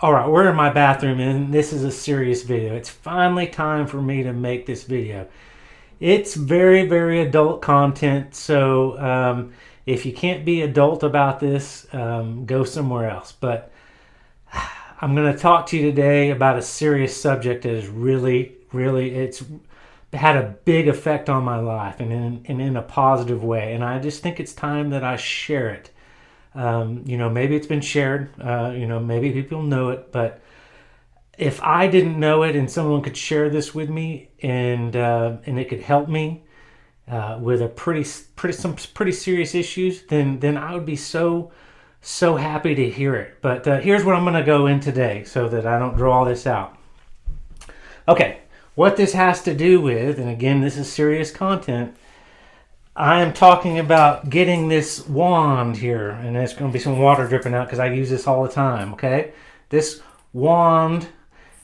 All right, we're in my bathroom and this is a serious video. It's finally time for me to make this video. It's very, very adult content, so if you can't be adult about this, go somewhere else. But I'm going to talk to you today about a serious subject that is it's had a big effect on my life and in a positive way. And I just think it's time that I share it. Maybe it's been shared, maybe people know it, but if I didn't know it and someone could share this with me and it could help me with some pretty serious issues, then I would be so happy to hear it. But here's what I'm going to go in today so that I don't draw this out. Okay, what this has to do with, and again, this is serious content. I am talking about getting this wand here, and there's going to be some water dripping out because I use this all the time. Okay, this wand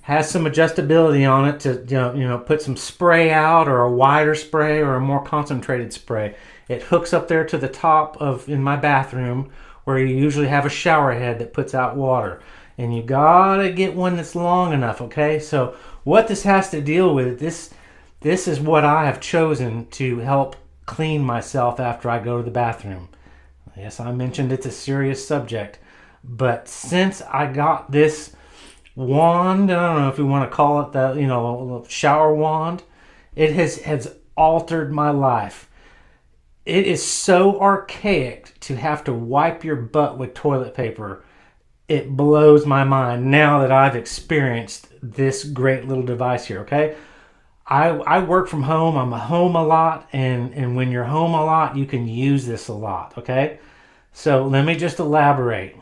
has some adjustability on it to put some spray out, or a wider spray, or a more concentrated spray. It hooks up there to the top of in my bathroom where you usually have a shower head that puts out water, and you gotta get one that's long enough. Okay, so what this has to deal with, this is what I have chosen to help clean myself after I go to the bathroom. Yes, I mentioned it's a serious subject, but since I got this wand, I don't know if you want to call it the shower wand, it has altered my life. It is so archaic to have to wipe your butt with toilet paper. It blows my mind now that I've experienced this great little device here. Okay, I work from home. I'm home a lot, and when you're home a lot, you can use this a lot, okay? So let me just elaborate.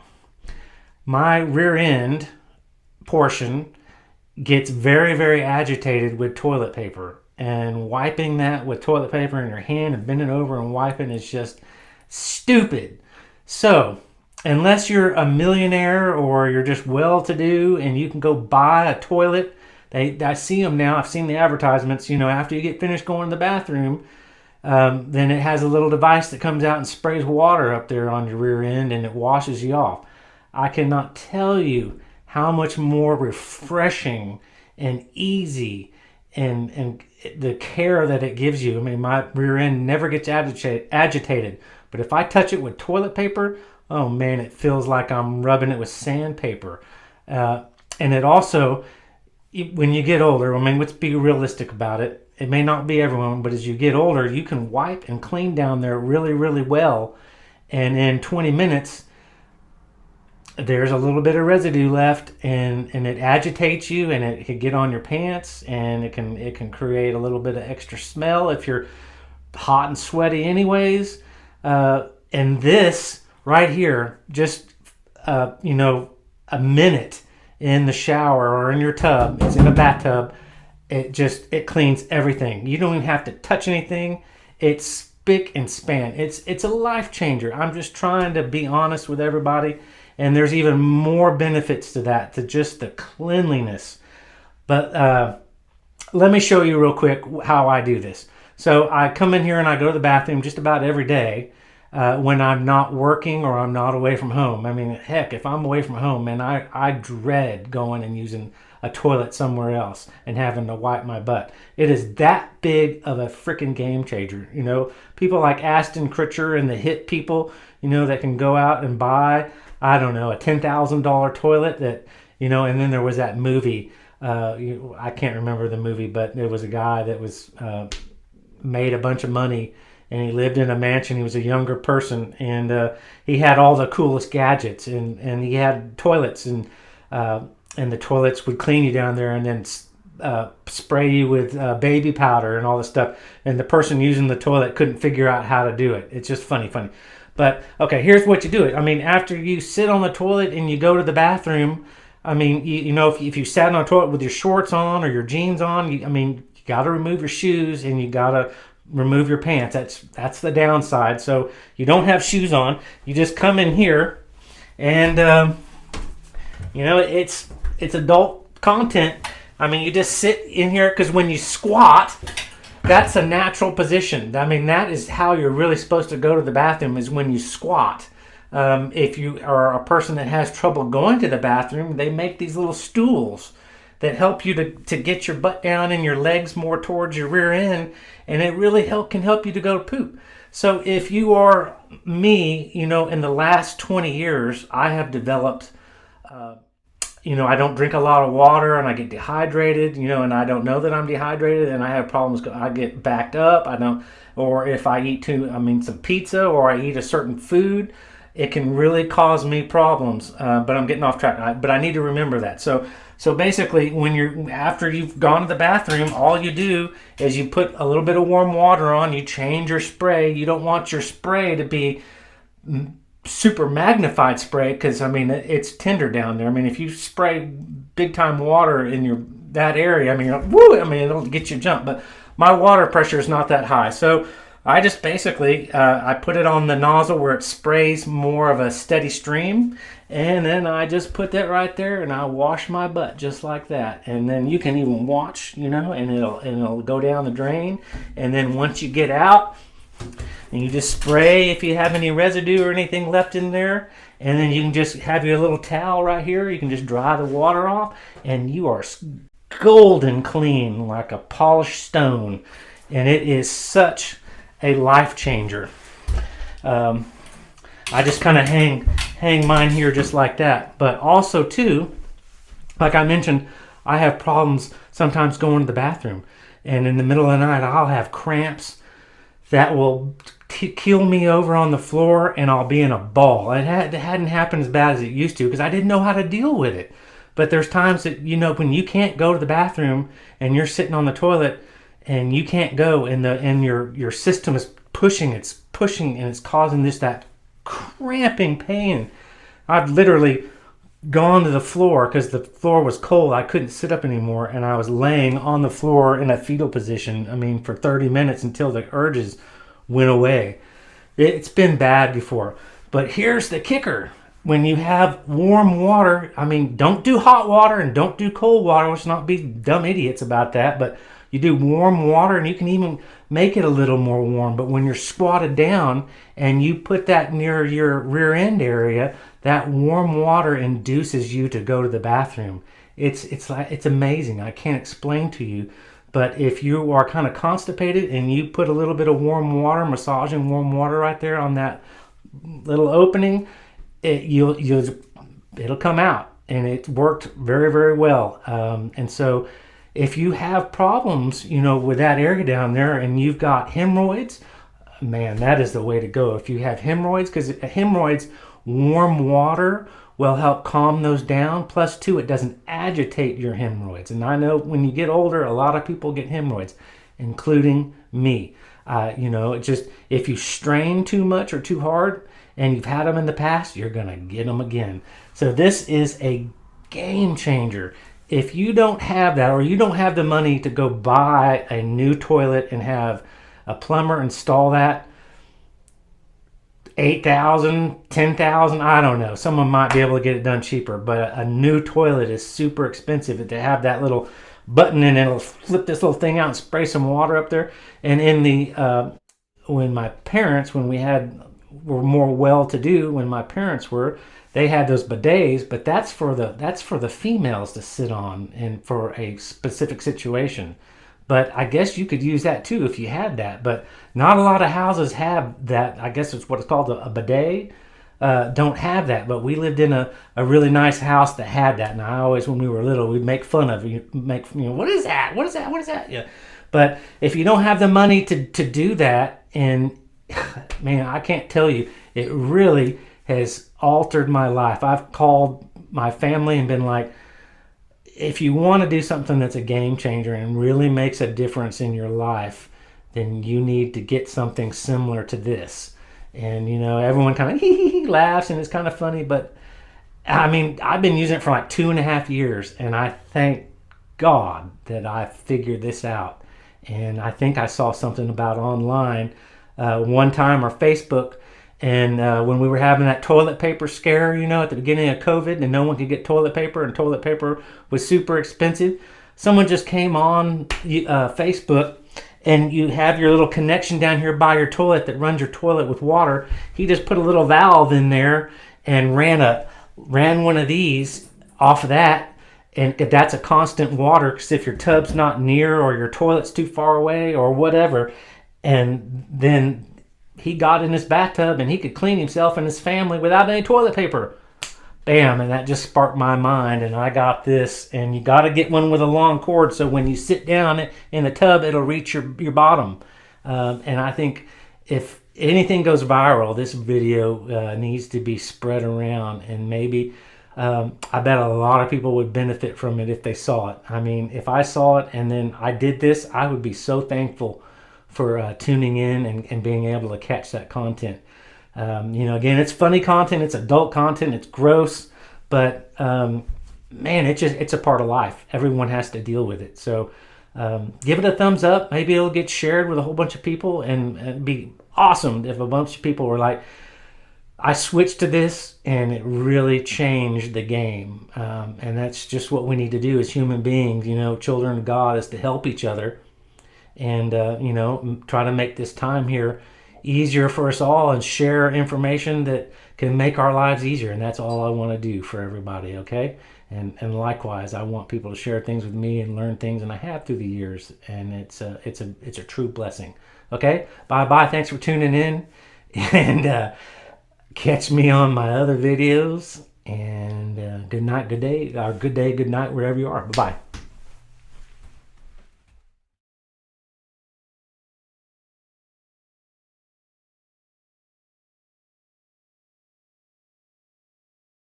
My rear end portion gets very, very agitated with toilet paper, and wiping that with toilet paper in your hand and bending over and wiping is just stupid. So unless you're a millionaire or you're just well-to-do and you can go buy a toilet, I see them now. I've seen the advertisements. After you get finished going to the bathroom, then it has a little device that comes out and sprays water up there on your rear end, and it washes you off. I cannot tell you how much more refreshing and easy and the care that it gives you. I mean, my rear end never gets agitated, but if I touch it with toilet paper, oh man, it feels like I'm rubbing it with sandpaper. And it also, when you get older, I mean, let's be realistic about it. It may not be everyone, but as you get older, you can wipe and clean down there really, really well. And in 20 minutes, there's a little bit of residue left, and it agitates you, and it can get on your pants, and it can create a little bit of extra smell if you're hot and sweaty anyways. And this right here, just, a minute in the shower or in your tub, it's in a bathtub, it cleans everything. You don't even have to touch anything. It's spick and span. It's a life changer. I'm just trying to be honest with everybody, and there's even more benefits to that, to just the cleanliness. But let me show you real quick how I do this. So I come in here and I go to the bathroom just about every day. When I'm not working or I'm not away from home. I mean, heck, if I'm away from home, man, I dread going and using a toilet somewhere else and having to wipe my butt. It is that big of a freaking game changer. People like Ashton Kutcher and the hit people, that can go out and buy, I don't know, a $10,000 toilet that, and then there was that movie. I can't remember the movie, but there was a guy that was made a bunch of money, and he lived in a mansion. He was a younger person, and he had all the coolest gadgets, and he had toilets, and the toilets would clean you down there and then spray you with baby powder and all this stuff. And the person using the toilet couldn't figure out how to do it. It's just funny. But okay, here's what you do it. I mean, after you sit on the toilet and you go to the bathroom, I mean, if you sat on a toilet with your shorts on or your jeans on, you got to remove your shoes and you got to remove your pants. That's the downside. So you don't have shoes on. You just come in here, and it's adult content. I mean, you just sit in here, because when you squat, that's a natural position. I mean, that is how you're really supposed to go to the bathroom, is when you squat. If you are a person that has trouble going to the bathroom, they make these little stools that help you to get your butt down and your legs more towards your rear end, and it really can help you to go poop. So if you are me, in the last 20 years, I have developed, I don't drink a lot of water and I get dehydrated, and I don't know that I'm dehydrated and I have problems. I get backed up. Or if I eat some pizza or I eat a certain food, it can really cause me problems. But I'm getting off track. But I need to remember that. So basically, after you've gone to the bathroom, all you do is you put a little bit of warm water on. You change your spray. You don't want your spray to be super magnified spray, because it's tender down there. If you spray big time water in that area, it'll get you jumped. But my water pressure is not that high, so I just basically I put it on the nozzle where it sprays more of a steady stream, and then I just put that right there and I wash my butt just like that. And then you can even watch, and it'll go down the drain. And then once you get out, and you just spray if you have any residue or anything left in there, and then you can just have your little towel right here. You can just dry the water off, and you are golden clean like a polished stone. And it is such a life changer. I just kind of hang mine here just like that. But also too, like I mentioned, I have problems sometimes going to the bathroom, and in the middle of the night I'll have cramps that will keel me over on the floor, and It hadn't happened as bad as it used to because I didn't know how to deal with it. But there's times that when you can't go to the bathroom and you're sitting on the toilet and you can't go, and your system is pushing, and it's causing that cramping pain. I've literally gone to the floor because the floor was cold. I couldn't sit up anymore, and I was laying on the floor in a fetal position, for 30 minutes until the urges went away. It's been bad before. But here's the kicker. When you have warm water, don't do hot water and don't do cold water. Let's not be dumb idiots about that. But you do warm water, and you can even make it a little more warm. But when you're squatted down and you put that near your rear end area, that warm water induces you to go to the bathroom. It's amazing. I can't explain to you. But if you are kind of constipated and you put a little bit of warm water, massaging warm water right there on that little opening, it'll come out, and it worked very, very well. And so if you have problems, with that area down there, and you've got hemorrhoids, man, that is the way to go. If you have hemorrhoids, because hemorrhoids, warm water will help calm those down. Plus, too, it doesn't agitate your hemorrhoids. And I know when you get older, a lot of people get hemorrhoids, including me. If you strain too much or too hard, and you've had them in the past, you're going to get them again. So this is a game changer. If you don't have that, or you don't have the money to go buy a new toilet and have a plumber install that, $8,000, $10,000, I don't know. Someone might be able to get it done cheaper, but a new toilet is super expensive. To have that little button, and it'll flip this little thing out and spray some water up there. And when my parents, were more well-to-do, when my parents were, they had those bidets, but that's for the females to sit on and for a specific situation. But I guess you could use that too if you had that. But not a lot of houses have that. I guess it's what it's called, a bidet. Don't have that. But we lived in a really nice house that had that. And I always, when we were little, we'd make fun of it. What is that? What is that? What is that? Yeah. But if you don't have the money to do that, and man, I can't tell you, it really has altered my life. I've called my family and been like, if you want to do something that's a game changer and really makes a difference in your life, then you need to get something similar to this. And, everyone kind of laughs, and it's kind of funny, but I've been using it for like 2.5 years, and I thank God that I figured this out. And I think I saw something about online one time, or Facebook, and when we were having that toilet paper scare, at the beginning of COVID, and no one could get toilet paper, and toilet paper was super expensive, someone just came on Facebook and you have your little connection down here by your toilet that runs your toilet with water. He just put a little valve in there and ran one of these off of that, and that's a constant water, because if your tub's not near or your toilet's too far away or whatever, and then he got in his bathtub and he could clean himself and his family without any toilet paper. Bam, and that just sparked my mind, and I got this. And you got to get one with a long cord, so when you sit down in the tub, it'll reach your bottom. And I think if anything goes viral, this video needs to be spread around, and maybe I bet a lot of people would benefit from it if they saw it. I mean, if I saw it and then I did this, I would be so thankful for tuning in and being able to catch that content. Again, it's funny content, it's adult content, it's gross, but man, it's a part of life. Everyone has to deal with it. So give it a thumbs up. Maybe it'll get shared with a whole bunch of people, and it'd be awesome if a bunch of people were like, I switched to this and it really changed the game. And that's just what we need to do as human beings, children of God, is to help each other and try to make this time here easier for us all, and share information that can make our lives easier. And that's all I want to do for everybody. Okay. And likewise, I want people to share things with me and learn things, and I have through the years, and it's a true blessing. Okay. Bye. Thanks for tuning in, and catch me on my other videos, and good night, good day, or good day, good night, wherever you are. Bye.